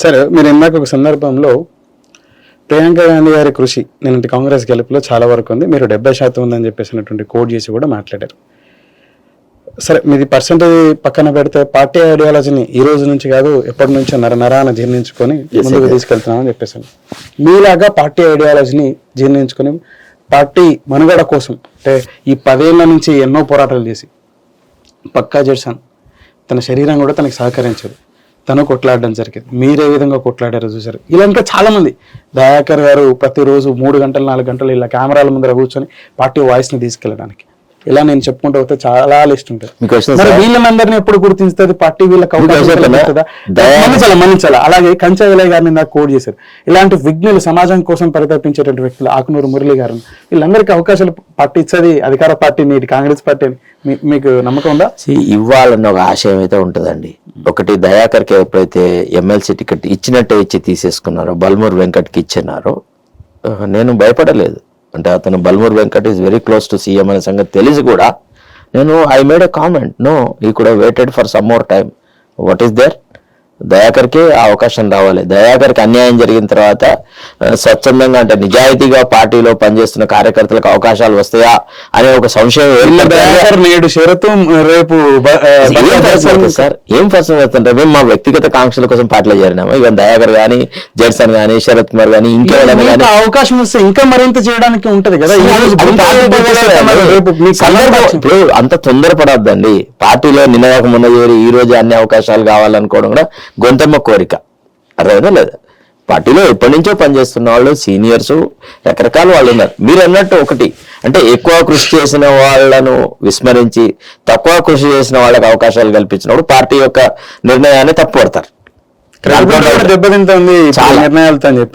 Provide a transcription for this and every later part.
సరే, మీరు ఇందాక ఒక సందర్భంలో ప్రియాంక గాంధీ గారి కృషి నేను కాంగ్రెస్ గెలుపులో చాలా వరకు ఉంది, మీరు 70% ఉందని చెప్పేసినటువంటి కోడ్ చేసి కూడా మాట్లాడారు. సరే, మీది పర్సెంటేజ్ పక్కన పెడితే పార్టీ ఐడియాలజీని ఈ రోజు నుంచి కాదు ఎప్పటి నుంచో నరాన జీర్ణించుకొని ముందుకు తీసుకెళ్తున్నామని చెప్పేసాను. మీలాగా పార్టీ ఐడియాలజీని జీర్ణించుకొని పార్టీ మనుగడ కోసం అంటే ఈ 10 ఏళ్ల నుంచి ఎన్నో పోరాటాలు చేసి పక్కా జడ్సాన్ తన శరీరం కూడా తనకి సహకరించదు, తను కొట్లాడడం జరిగింది. మీరే విధంగా కొట్లాడారో చూసారు. ఇలా ఇంకా చాలా మంది, దయాకర్ గారు ప్రతిరోజు 3 గంటలు 4 గంటలు ఇలా కెమెరాల ముందర కూర్చొని పార్టీ వాయిస్ ని తీసుకెళ్ళడానికి, ఇలా నేను చెప్పుకుంటూ పోతే చాలా లిస్ట్ ఉంటుంది. మరి వీళ్ళందరినీ ఎప్పుడు గుర్తించుతుంది పార్టీ? వీళ్ళకి మన్నించాలా? అలాగే కంచె విలయ్ గారిని నాకు కోడ్ చేశారు. ఇలాంటి విఘ్నులు, సమాజం కోసం పరితపించేటువంటి వ్యక్తులు, ఆకునూరు మురళి గారు, వీళ్ళందరికీ అవకాశాలు పార్టీ ఇచ్చేది అధికార పార్టీ, నీటి కాంగ్రెస్ పార్టీ అని మీకు నమ్మకం ఉందా? ఇవ్వాలన్న ఒక ఆశయం అయితే ఉంటుందండి. ఒకటి, దయాకర్కి ఎప్పుడైతే ఎమ్మెల్సీ టికెట్ ఇచ్చినట్టే ఇచ్చి తీసేసుకున్నారో, బల్మూర్ వెంకట్కి ఇచ్చినారో, నేను భయపడలేదు. అంటే అతను Balmoor Venkat is very close to CM అనే సంగతి తెలిసి కూడా నేను I made a comment, no he could have waited for some more time. What is there? దయాకర్కి అవకాశం రావాలి. దయాకర్కి అన్యాయం జరిగిన తర్వాత స్వచ్ఛందంగా అంటే నిజాయితీగా పార్టీలో పనిచేస్తున్న కార్యకర్తలకు అవకాశాలు వస్తాయా అనే ఒక సంశయం నేడు షరతు రేపు సార్ ఏం ఫస్ట్ అవుతుంటే మేము మా వ్యక్తిగత కాంక్షల కోసం పార్టీలో చేరినాము. ఇక దయాకర్ కానీ, జడ్సన్ కానీ, శరత్ కుమార్ కానీ, ఇంకెవరైనా కానీ అవకాశం వస్తే ఇంకా మరింత చేయడానికి ఉంటది కదా. ఇప్పుడు అంత తొందరపడద్దండి. పార్టీలో నిన్నగాక మొన్న చేరి ఈ రోజు అన్ని అవకాశాలు కావాలనుకోవడం కూడా గొంతమ్మ కోరిక. అర్థమైనా లేదా? పార్టీలో ఎప్పటి నుంచో పనిచేస్తున్న వాళ్ళు, సీనియర్స్, రకరకాల వాళ్ళు ఉన్నారు. మీరు అన్నట్టు ఒకటి అంటే ఎక్కువ కృషి చేసిన వాళ్ళను విస్మరించి తక్కువ కృషి చేసిన వాళ్ళకి అవకాశాలు కల్పించినప్పుడు పార్టీ యొక్క నిర్ణయాన్ని తప్పుపడతారు.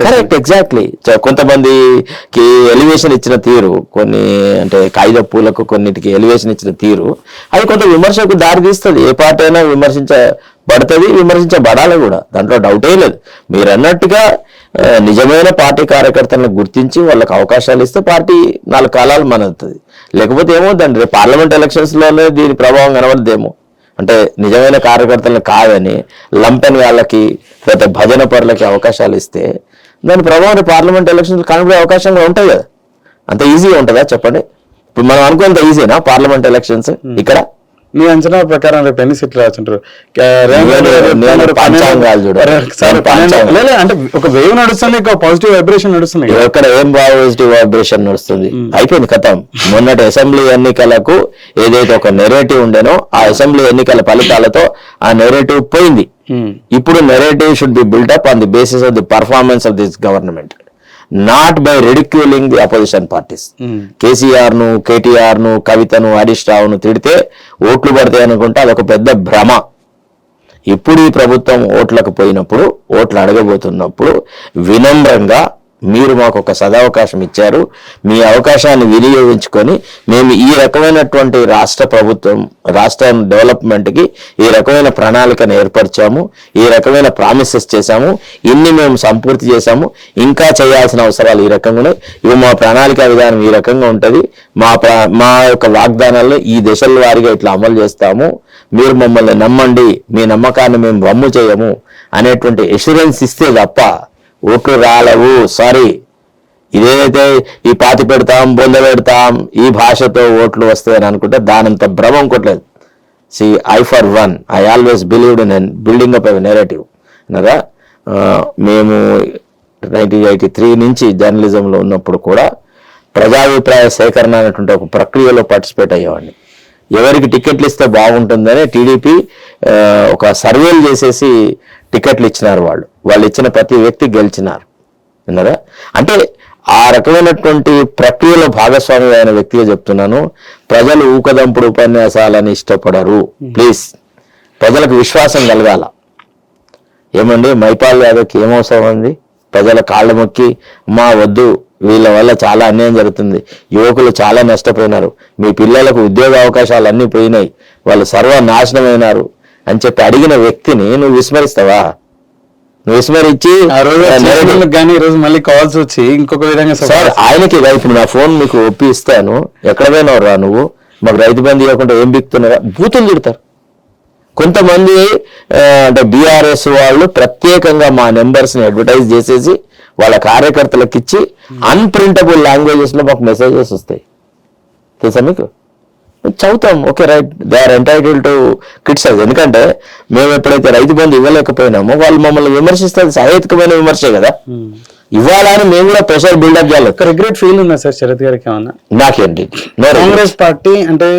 Correct, exactly. కొంతమందికి ఎలివేషన్ ఇచ్చిన తీరు, కొన్ని అంటే కాగిత పూలకు కొన్నిటికి ఎలివేషన్ ఇచ్చిన తీరు, అది కొంత విమర్శకు దారి తీస్తుంది. ఏ పార్టీ అయినా విమర్శించబడుతుంది, విమర్శించబడాలి కూడా, దాంట్లో డౌటే లేదు. మీరు అన్నట్టుగా నిజమైన పార్టీ కార్యకర్తలను గుర్తించి వాళ్ళకి అవకాశాలు ఇస్తే పార్టీ 4 కాలాలు మనుతుంది. లేకపోతే ఏమవుతుందండి, రేపు పార్లమెంట్ ఎలక్షన్స్ లోనే దీని ప్రభావం కనబడదేమో. అంటే నిజమైన కార్యకర్తలను కాదని లంపెన్ వాళ్ళకి లేకపోతే భజన పరులకి అవకాశాలు ఇస్తే దాని ప్రభావం పార్లమెంట్ ఎలక్షన్స్ కనబడే అవకాశంగా ఉంటాయి కదా. అంత ఈజీగా ఉంటుందా చెప్పండి? ఇప్పుడు మనం అనుకున్నంత ఈజీనా పార్లమెంట్ ఎలక్షన్స్? ఇక్కడ మీ అంచనా ప్రకారం రేపు ఎన్ని సీట్లు రాచుంటారు? అంటే ఒక వేవ్ నడుస్తుంది, పాజిటివ్ వైబ్రేషన్ నడుస్తుంది. ఎక్కడ ఏం పాజిటివ్ వైబ్రేషన్ నడుస్తుంది? అయిపోయింది, కథం. మొన్నటి అసెంబ్లీ ఎన్నికలకు ఏదైతే ఒక నెరేటివ్ ఉండేనో ఆ అసెంబ్లీ ఎన్నికల ఫలితాలతో ఆ నెరేటివ్ పోయింది. ఇప్పుడు narrative should be built up on the basis of the performance of this government, not by ridiculing the opposition parties. KCR ను, కేటీఆర్ ను, కవితను, హరీష్ రావును తిడితే ఓట్లు పడతాయి అనుకుంటే అదొక పెద్ద భ్రమ. ఇప్పుడు ఈ ప్రభుత్వం ఓట్లకు పోయినప్పుడు, ఓట్లు అడగబోతున్నప్పుడు వినమ్రంగా మీరు మాకు ఒక సదవకాశం ఇచ్చారు, మీ అవకాశాన్ని వినియోగించుకొని మేము ఈ రకమైనటువంటి రాష్ట్ర డెవలప్మెంట్కి ఈ రకమైన ప్రణాళికను ఏర్పరిచాము, ఈ రకమైన ప్రామిసెస్ చేశాము, ఇన్ని మేము సంపూర్తి చేశాము, ఇంకా చేయాల్సిన అవసరాలు ఈ రకంగా, ఇవి మా ప్రణాళిక విధానం ఈ రకంగా ఉంటుంది, మా యొక్క వాగ్దానాలను ఈ దశల వారీగా ఇట్లా అమలు చేస్తాము, మీరు మమ్మల్ని నమ్మండి, మీ నమ్మకాన్ని మేము వమ్ము చేయము అనేటువంటి ఎష్యూరెన్స్ ఇస్తే తప్ప ఓట్లు రాలవు. సారీ, ఇదేదైతే ఈ పాతి పెడతాం, బొంద పెడతాం, ఈ భాషతో ఓట్లు వస్తాయని అనుకుంటే దానంత భ్రమం కొట్టలేదు. I for one, I always believed in building up a narrative. మేము 1983 నుంచి జర్నలిజంలో ఉన్నప్పుడు కూడా ప్రజాభిప్రాయ సేకరణ అనేటువంటి ఒక ప్రక్రియలో పార్టిసిపేట్ అయ్యేవాడిని. ఎవరికి టికెట్లు ఇస్తే బాగుంటుందని టీడీపీ ఒక సర్వేలు చేసేసి టికెట్లు ఇచ్చినారు. వాళ్ళు ఇచ్చిన ప్రతి వ్యక్తి గెలిచినారు. విన్నారా? అంటే ఆ రకమైనటువంటి ప్రక్రియలో భాగస్వామి అయిన వ్యక్తిగా చెప్తున్నాను. ప్రజలు ఊకదంపుడు ఉపన్యాసాలని ఇష్టపడరు. ప్లీజ్, ప్రజలకు విశ్వాసం కలగాల. ఏమండి, మైపాల్ యాదవ్కి ఏమవసరం ఉంది? ప్రజల కాళ్ళ మొక్కి అమ్మా వద్దు, వీళ్ళ వల్ల చాలా అన్యాయం జరుగుతుంది, యువకులు చాలా నష్టపోయినారు, మీ పిల్లలకు ఉద్యోగ అవకాశాలు అన్నీ పోయినాయి, వాళ్ళు సర్వనాశనమైనారు అని చెప్పి అడిగిన వ్యక్తిని నువ్వు విస్మరిస్తావా? నువ్వు విస్మరించి మళ్ళీ కాల్స్ వచ్చి ఇంకొక విధంగా సార్ ఆయనకి ఇప్పుడు నా ఫోన్ మీకు ఒప్పి ఇస్తాను, ఎక్కడ పోయినావు రా నువ్వు, మాకు రైతు బంధు ఇవ్వకుండా ఏం బిక్తున్నారా, బూతులు తిడతారు. కొంతమంది అంటే బీఆర్ఎస్ వాళ్ళు ప్రత్యేకంగా మా నెంబర్స్ ని అడ్వర్టైజ్ చేసేసి వాళ్ళ కార్యకర్తలకు ఇచ్చి అన్ప్రింటబుల్ లాంగ్వేజెస్ లో మాకు మెసేజెస్ వస్తాయి. తెలుసా మీకు? చదువుతాం, okay right, they are entitle to criticise. ఎందుకంటే మేము ఎప్పుడైతే రైతు బంధు ఇవ్వలేకపోయినామో వాళ్ళు మమ్మల్ని విమర్శిస్తే అది సహేతుకమైన విమర్శే కదా. ఇవ్వాలని మేము కూడా ప్రెషర్ బిల్డప్ చేయాలి. రిగ్రెట్ ఫీల్ ఉందా సార్ శరత్ గారికి ఏమన్నా? నాకేంటి, కాంగ్రెస్ పార్టీ అంటే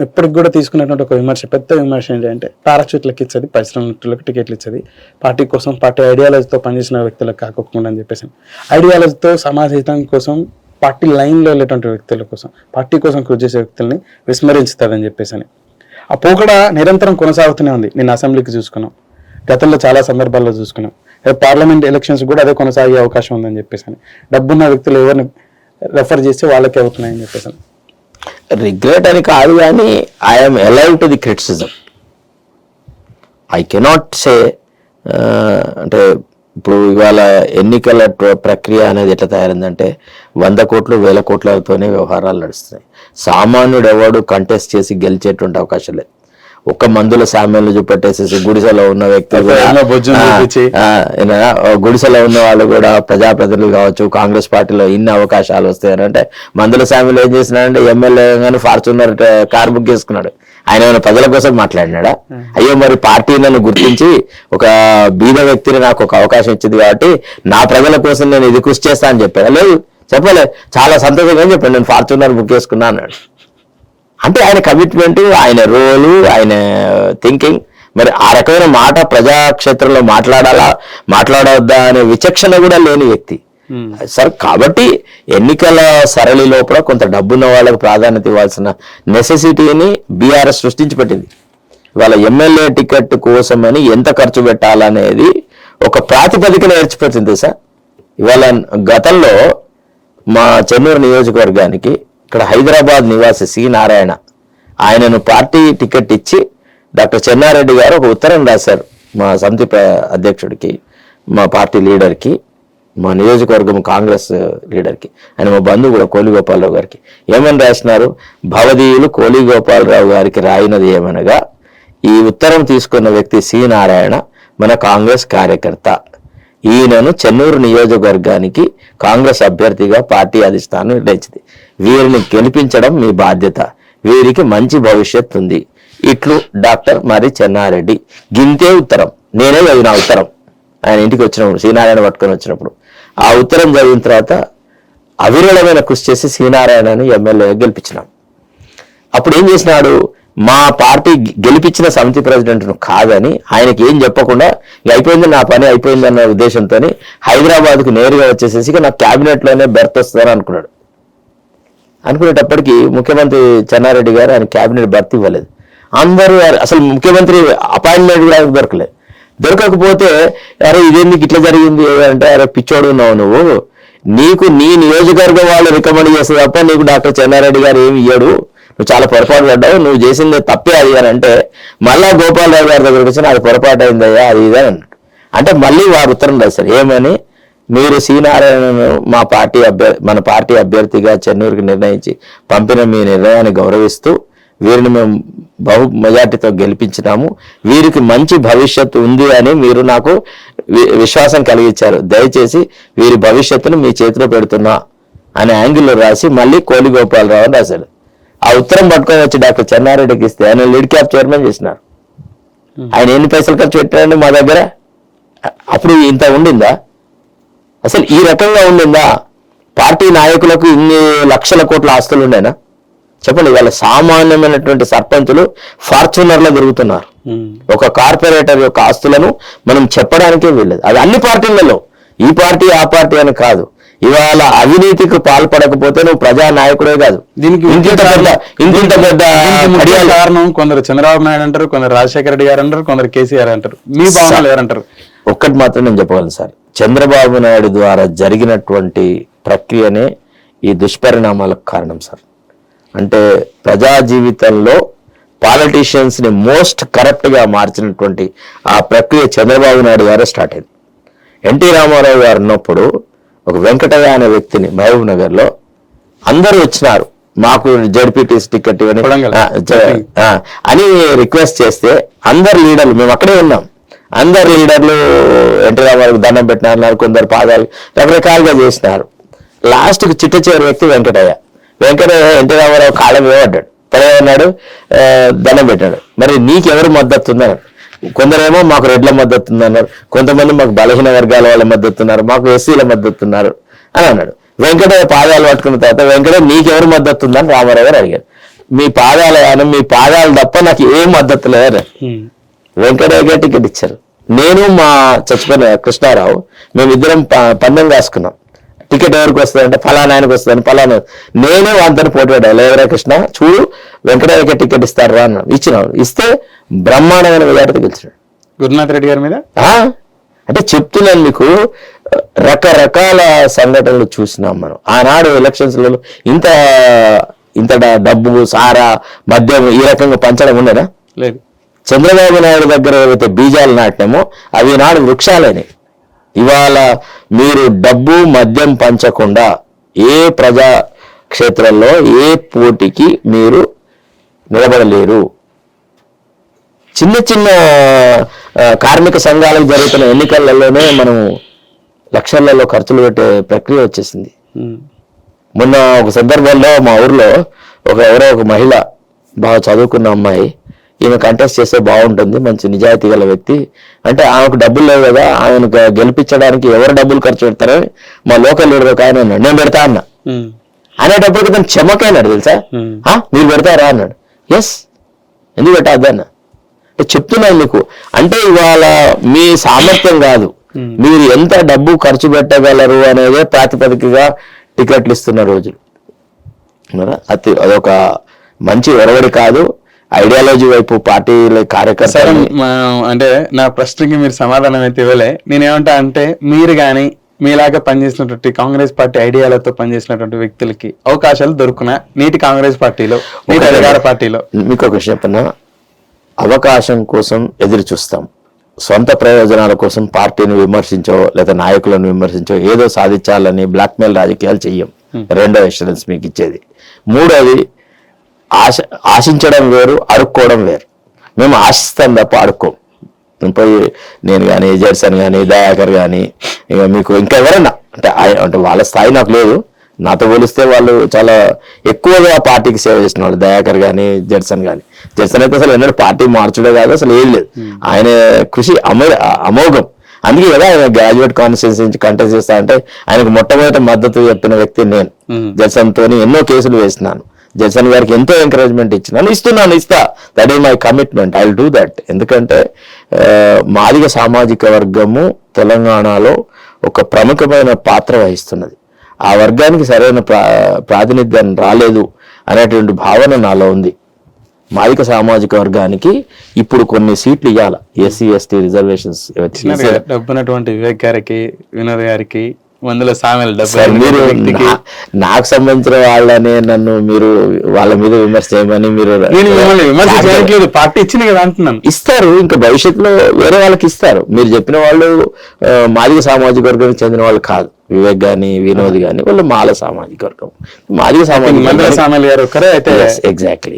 ఎప్పటికి కూడా తీసుకున్నటువంటి ఒక విమర్శ, పెద్ద విమర్శ ఏంటంటే పారాచూట్లకు ఇచ్చేది, పరిశ్రమలకు టికెట్లు ఇచ్చేది, పార్టీ కోసం, పార్టీ ఐడియాలజీతో పనిచేసిన వ్యక్తులకు కాకుండా అని చెప్పేసి, ఐడియాలజీతో సమాజ హితం కోసం, పార్టీ లైన్లో వెళ్ళేటువంటి వ్యక్తుల కోసం, పార్టీ కోసం కృషి చేసే వ్యక్తుల్ని విస్మరించుతారని చెప్పేసి అని ఆ పోకడ నిరంతరం కొనసాగుతూనే ఉంది. నేను అసెంబ్లీకి చూసుకున్నాం, గతంలో చాలా సందర్భాల్లో చూసుకున్నాం, పార్లమెంట్ ఎలక్షన్స్ కూడా అదే కొనసాగే అవకాశం ఉందని చెప్పేసి అని, డబ్బున్న వ్యక్తులు ఎవరిని రెఫర్ చేస్తే వాళ్ళకే అవుతున్నాయని చెప్పేసి. రిగ్రెట్ అని కాదు, కానీ I'm alive to the criticism. I cannot say అంటే ఇప్పుడు ఇవాళ ఎన్నికల ప్రక్రియ అనేది ఎట్లా తయారైందంటే 100 కోట్లు 1000 కోట్లతోనే వ్యవహారాలు నడుస్తున్నాయి. సామాన్యుడు ఎవడు కంటెస్ట్ చేసి గెలిచేటువంటి అవకాశం లేదు. ఒక్క మందుల సామ్యాలు చూపెట్టేసేసి గుడిసెలో ఉన్న వ్యక్తులు గుడిసెలో ఉన్న వాళ్ళు కూడా ప్రజాప్రతినిధులు కావచ్చు, కాంగ్రెస్ పార్టీలో ఇన్ని అవకాశాలు వస్తాయని అంటే మందుల సామ్యాలు ఏం చేసినాడంటే ఎమ్మెల్యే కానీ ఫార్చునర్ కార్ బుక్ చేసుకున్నాడు. ఆయన ఏమైనా ప్రజల కోసం మాట్లాడినాడా? అయ్యో మరి పార్టీ నన్ను గుర్తించి ఒక బీద వ్యక్తిని నాకు ఒక అవకాశం ఇచ్చింది కాబట్టి నా ప్రజల కోసం నేను ఇది కృషి చేస్తా అని చెప్పాను. లేదు, చెప్పలే, చాలా సంతోషంగా చెప్పాను, నేను ఫార్చునర్ బుక్ చేసుకున్నా అన్నాడు. అంటే ఆయన కమిట్మెంట్, ఆయన రోలు, ఆయన థింకింగ్, మరి ఆ రకమైన మాట ప్రజాక్షేత్రంలో మాట్లాడాలా మాట్లాడవద్దా అనే విచక్షణ కూడా లేని వ్యక్తి సార్. కాబట్టి ఎన్నికల సరళి లోపల కొంత డబ్బున్న వాళ్ళకు ప్రాధాన్యత ఇవ్వాల్సిన నెసెసిటీని బీఆర్ఎస్ సృష్టించి పెట్టింది. ఇవాళ ఎమ్మెల్యే టికెట్ కోసమని ఎంత ఖర్చు పెట్టాలనేది ఒక ప్రాతిపదికన ఏర్చిపోతుంది సార్. ఇవాళ గతంలో మా చెన్నూరు నియోజకవర్గానికి ఇక్కడ హైదరాబాద్ నివాసి సి నారాయణ, ఆయనను పార్టీ టికెట్ ఇచ్చి డాక్టర్ చెన్నారెడ్డి గారు ఒక ఉత్తరం రాశారు మా సమితి అధ్యక్షుడికి, మా పార్టీ లీడర్కి, మా నియోజకవర్గం కాంగ్రెస్ లీడర్కి, ఆయన మా బంధువు కూడా కోలిగోపాలరావు గారికి. ఏమని రాసినారు? భవదీయులు కోలిగోపాలరావు గారికి రాయినది ఏమనగా, ఈ ఉత్తరం తీసుకున్న వ్యక్తి సి నారాయణ మన కాంగ్రెస్ కార్యకర్త, ఈయనను చెన్నూరు నియోజకవర్గానికి కాంగ్రెస్ అభ్యర్థిగా పార్టీ అధిష్టానం నిర్ణయించింది. వీరిని గెలిపించడం మీ బాధ్యత, వీరికి మంచి భవిష్యత్తు ఉంది. ఇట్లు డాక్టర్ మరి చెన్నారెడ్డి. గింతే ఉత్తరం. నేనే చదివిన ఉత్తరం ఆయన ఇంటికి వచ్చినప్పుడు, శ్రీనారాయణ పట్టుకొని వచ్చినప్పుడు. ఆ ఉత్తరం చదివిన తర్వాత అవిరళమైన కృషి చేసి శ్రీనారాయణని ఎమ్మెల్యేగా గెలిపించినాం. అప్పుడు ఏం చేసినాడు? మా పార్టీ గెలిపించిన సమితి ప్రెసిడెంట్ను కాదని ఆయనకి ఏం చెప్పకుండా అయిపోయింది, నా పని అయిపోయింది అన్న ఉద్దేశంతో హైదరాబాద్కు నేరుగా వచ్చేసేసి నాకు క్యాబినెట్లోనే బెర్త్ వస్తుందని అనుకున్నాడు. అనుకునేటప్పటికీ ముఖ్యమంత్రి చెన్నారెడ్డి గారు ఆయన క్యాబినెట్ బెర్త్ ఇవ్వలేదు. అందరూ అసలు ముఖ్యమంత్రి అపాయింట్మెంట్ కూడా దొరకలేదు. దొరకకపోతే అరే ఇదేందుకు ఇట్లా జరిగింది అంటే, అరే పిచ్చోడు ఉన్నావు నువ్వు, నీకు నీ నియోజకవర్గం వాళ్ళు రికమెండ్ చేస్తే తప్ప నీకు డాక్టర్ చెన్నారెడ్డి గారు ఏమి ఇయ్యడు, నువ్వు చాలా పొరపాటు పడ్డావు, నువ్వు చేసింది తప్పే అది అని అంటే, మళ్ళా గోపాలరావు గారి దగ్గరికి వచ్చి నాకు పొరపాటు అయిందయ్యా అది ఇదే అన్నాడు. అంటే మళ్ళీ వారు ఉత్తరం రాశారు ఏమని, మీరు శ్రీనారాయణను మన పార్టీ అభ్యర్థిగా చెన్నూరుకి నిర్ణయించి పంపిన మీ నిర్ణయాన్ని గౌరవిస్తూ వీరిని మేము బహు మెజార్టీతో గెలిపించినాము, వీరికి మంచి భవిష్యత్తు ఉంది అని మీరు నాకు విశ్వాసం కలిగించారు, దయచేసి వీరి భవిష్యత్తును మీ చేతిలో పెడుతున్నా అనే యాంగిల్లో రాసి మళ్ళీ కోలిగోపాలరావు అని రాశారు. ఆ ఉత్తరం పట్టుకొని వచ్చి డాక్టర్ చెన్నారెడ్డికి ఇస్తే ఆయన లీడ్ క్యాప్ చైర్మన్ చేసినారు. ఆయన ఎన్ని పైసలు ఖర్చు పెట్టారండి మా దగ్గర? అప్పుడు ఇంత ఉండిందా? అసలు ఈ రకంగా ఉండిందా? పార్టీ నాయకులకు ఇన్ని లక్షల కోట్ల ఆస్తులు ఉండేనా? చెప్పండి. వాళ్ళ సామాన్యమైనటువంటి సర్పంచులు ఫార్చునర్లో తిరుగుతున్నారు. ఒక కార్పొరేటర్ యొక్క ఆస్తులను మనం చెప్పడానికే వీల్లేదు. అది అన్ని పార్టీలలో, ఈ పార్టీ ఆ పార్టీ అని కాదు. ఇవాళ అవినీతికి పాల్పడకపోతే నువ్వు ప్రజా నాయకుడే కాదు. దీనికి ఇంత పెద్ద కారణం కొందరు చంద్రబాబు నాయుడు అంటారు, కొందరు రాజశేఖర రెడ్డి గారు అంటారు, కొందరు కేసీఆర్ అంటారు. మీ భావనలు ఎవరంటారు? ఒక్కటి మాత్రం నేను చెప్పగలను సార్, చంద్రబాబు నాయుడు ద్వారా జరిగినటువంటి ప్రక్రియనే ఈ దుష్పరిణామాలకు కారణం సార్. అంటే ప్రజా జీవితంలో పాలిటీషియన్స్ ని మోస్ట్ కరప్ట్ గా మార్చినటువంటి ఆ ప్రక్రియ చంద్రబాబు నాయుడు గారే స్టార్ట్ అయింది. ఎన్టీ రామారావు గారు ఉన్నప్పుడు ఒక వెంకటయ్య అనే వ్యక్తిని మహబూబ్ నగర్ లో అందరూ వచ్చినారు, మాకు జడ్పీటీసీ టికెట్ ఇవ్వని కొడంగల్. అని రిక్వెస్ట్ చేస్తే అందరు లీడర్లు, మేము అక్కడే ఉన్నాం, అందరు లీడర్లు ఎన్టీ రామారావుకి దండం పెట్టినారు, కొందరు పాదాలు రకరకాలుగా చేసినారు. లాస్ట్కి చిట్ట చివరి వ్యక్తి వెంకటయ్య ఎన్టీ రామారావు కాళ్ళ వేయబడ్డాడు, పడేయన్నాడు, దండం పెట్టాడు. మరి నీకెవరు మద్దతు ఉన్నారు? కొందరేమో మాకు రెడ్ల మద్దతు ఉందన్నారు, కొంతమంది మాకు బలహీన వర్గాల వాళ్ళ మద్దతు ఉన్నారు, మాకు ఎస్సీల మద్దతు ఉన్నారు అని అన్నాడు. వెంకటయ్య పాదాలు పట్టుకున్న తర్వాత వెంకటయ్య నీకెవరు మద్దతు ఉందని రామారావు గారు అడిగారు. మీ పాదాలు తప్ప నాకు ఏం మద్దతు లేదు. వెంకటయ్య టికెట్ ఇచ్చారు. నేను మా చచ్చిపోయిన కృష్ణారావు మేమిద్దరం పందెం కాసుకున్నాం, టికెట్ ఎవరికి వస్తుందంటే ఫలానా ఆయనకు వస్తుందని. ఫలానా నేనే వాళ్ళతో పోటీ పడ్డా, లేవరా కృష్ణ చూడు వెంకటయ్యకి టికెట్ ఇస్తారు రా అన్నాడు. ఇచ్చినాడు. ఇస్తే బ్రహ్మాండమైన మెజార్టీ గెలిచాడు గురునాథ్ రెడ్డి గారి మీద. అంటే చెప్తున్నాను మీకు, రకరకాల సంఘటనలు చూసినాం మనం. ఆనాడు ఎలక్షన్స్ లలో ఇంత డబ్బు, సారా, మద్యం ఈ రకంగా పంచడం ఉండేనా? లేదు. చంద్రబాబు నాయుడు దగ్గర ఏవైతే బీజాలు నాటినామో అవి నాడు వృక్షాలని. ఇవాళ మీరు డబ్బు మద్యం పంచకుండా ఏ ప్రజా క్షేత్రంలో ఏ పోటీకి మీరు నిలబడలేరు. చిన్న చిన్న కార్మిక సంఘాలకు జరుగుతున్న ఎన్నికలలోనే మనం లక్షలలో ఖర్చులు పెట్టే ప్రక్రియ వచ్చేసింది. మొన్న ఒక సందర్భంలో మా ఊర్లో ఎవరో ఒక మహిళ, బాగా చదువుకున్న అమ్మాయి, ఈమె కంటెస్ట్ చేస్తే బాగుంటుంది, మంచి నిజాయితీ గల వ్యక్తి అంటే, ఆమెకు డబ్బులు లేవు కదా, ఆమెను గెలిపించడానికి ఎవరు డబ్బులు ఖర్చు పెడతారని మా లోకల్ లీడర్ ఒక ఆయన అన్నాడు. నేను పెడతా అన్నా. అనేటప్పటికి తను చెమ్మకైనాడు తెలుసా. మీరు పెడతారా అన్నాడు. ఎస్, ఎందుకు పెట్టద్దు అన్న. చెప్తున్నాను మీకు, అంటే ఇవాళ మీ సామర్థ్యం కాదు, మీరు ఎంత డబ్బు ఖర్చు పెట్టగలరు అనేదే ప్రాతిపదికగా టికెట్లు ఇస్తున్న రోజులు. అదొక మంచి ఒరవడి కాదు. ఐడియాలజీ వైపు పార్టీల కార్యకర్తలు. అంటే నా ప్రశ్నకి మీరు సమాధానం అయితే ఇవ్వలే. నేనేమంటా అంటే, మీరు కానీ మీలాగా పనిచేసినటువంటి కాంగ్రెస్ పార్టీ ఐడియాలతో పనిచేసినటువంటి వ్యక్తులకి అవకాశాలు దొరుకునా నీటి కాంగ్రెస్ పార్టీలో, నీటి అధికార పార్టీలో? మీకు ఒక విషయం చెప్పిన, అవకాశం కోసం ఎదురు చూస్తాం. సొంత ప్రయోజనాల కోసం పార్టీని విమర్శించో లేదా నాయకులను విమర్శించో ఏదో సాధించాలని బ్లాక్మెయిల్ రాజకీయాలు చెయ్యం. రెండో ఎక్స్టెన్స్ మీకు ఇచ్చేది. మూడోది, ఆశించడం వేరు, అడుక్కోవడం వేరు. మేము ఆశిస్తాం తప్ప అడుక్కోం. పోయి నేను కానీ, జడ్సన్ కానీ, దయాకర్ కానీ, ఇక మీకు ఇంకెవరన్నా అంటే వాళ్ళ స్థాయి నాకు లేదు. నాతో పోలిస్తే వాళ్ళు చాలా ఎక్కువగా పార్టీకి సేవ చేసిన వాళ్ళు. దయాకర్ కానీ, జడ్సన్ కానీ. జడ్సన్ అయితే అసలు ఎన్నడూ పార్టీ మార్చడే కాదు, అసలు ఏం లేదు. ఆయన కృషి అమోఘం. అందుకే కదా ఆయన గ్రాడ్యుయేట్ కాన్స్టిట్యూన్సీ నుంచి కంటెస్ట్ చేస్తా అంటే ఆయనకు మొట్టమొదటి మద్దతు చెప్పిన వ్యక్తి నేను. జడ్సన్ తోని ఎన్నో కేసులు వేసినాను. జడ్సన్ గారికి ఎంతో ఎంకరేజ్మెంట్ ఇస్తా. That is my commitment, I will do that. ఎందుకంటే మాదిగ సామాజిక వర్గము తెలంగాణలో ఒక ప్రముఖమైన పాత్ర వహిస్తున్నది. ఆ వర్గానికి సరైన ప్రాతినిధ్యం రాలేదు అనేటువంటి భావన నాలో ఉంది. మాదిక సామాజిక వర్గానికి ఇప్పుడు కొన్ని సీట్లు ఇవ్వాలి. ఎస్సీ ఎస్టీ రిజర్వేషన్స్ డబ్బున్నటువంటి వివేక్ గారికి, వినోద్ గారికి, మందులో సామెలు మీరు నాకు సంబంధించిన వాళ్ళనే నన్ను మీరు వాళ్ళ మీద విమర్శ చేయమని మీరు పార్టీ ఇచ్చింది కదా అంటున్నాను. ఇస్తారు, ఇంకా భవిష్యత్తులో వేరే వాళ్ళకి ఇస్తారు. మీరు చెప్పిన వాళ్ళు మాదిగ సామాజిక వర్గానికి చెందిన వాళ్ళు కాదు. వివేక్ గాని, వినోద్ గాని, వాళ్ళు మాల సామాజిక వర్గం. మాదిగ సామాజిక ఎగ్జాక్ట్లీ.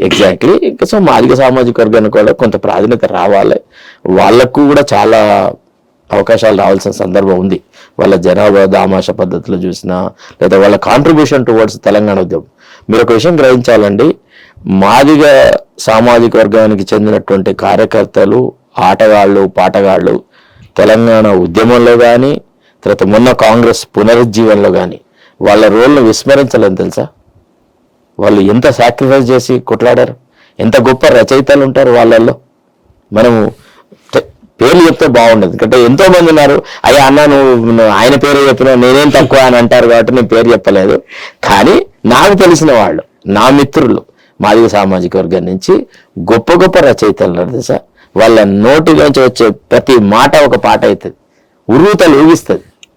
సో మాదిగ సామాజిక వర్గానికి కూడా కొంత ప్రాధాన్యత రావాలి. వాళ్ళకు కూడా చాలా అవకాశాలు రావాల్సిన సందర్భం ఉంది. వాళ్ళ జనాభా దామాష పద్ధతిలో చూసినా, లేదా వాళ్ళ కాంట్రిబ్యూషన్ టువర్డ్స్ తెలంగాణ ఉద్యమం. మీరు ఒక విషయం గ్రహించాలండి, మాదిగ సామాజిక వర్గానికి చెందినటువంటి కార్యకర్తలు, ఆటగాళ్ళు, పాటగాళ్ళు తెలంగాణ ఉద్యమంలో కానీ, తర్వాత మొన్న కాంగ్రెస్ పునరుజ్జీవనంలో కానీ వాళ్ళ రోల్ను విస్మరించలేని తెలుసా. వాళ్ళు ఎంత సాక్రిఫైస్ చేసి కొట్లాడారు, ఎంత గొప్ప రచయితలు ఉంటారు వాళ్ళల్లో. మనము పేర్లు చెప్తే బాగుండదు, ఎందుకంటే ఎంతో మంది ఉన్నారు. అయ్యా అన్న నువ్వు ఆయన పేరు చెప్పినా నేనేం తక్కువ అని అంటారు కాబట్టి నేను పేరు చెప్పలేదు. కానీ నాకు తెలిసిన వాళ్ళు, నా మిత్రులు మాదిగ సామాజిక వర్గం నుంచి గొప్ప గొప్ప రచయితలు తెలుసా. వాళ్ళ నోటిలోంచి వచ్చే ప్రతి మాట ఒక పాట అవుతుంది, ఉర్రూతలు ఊగిస్తుంది.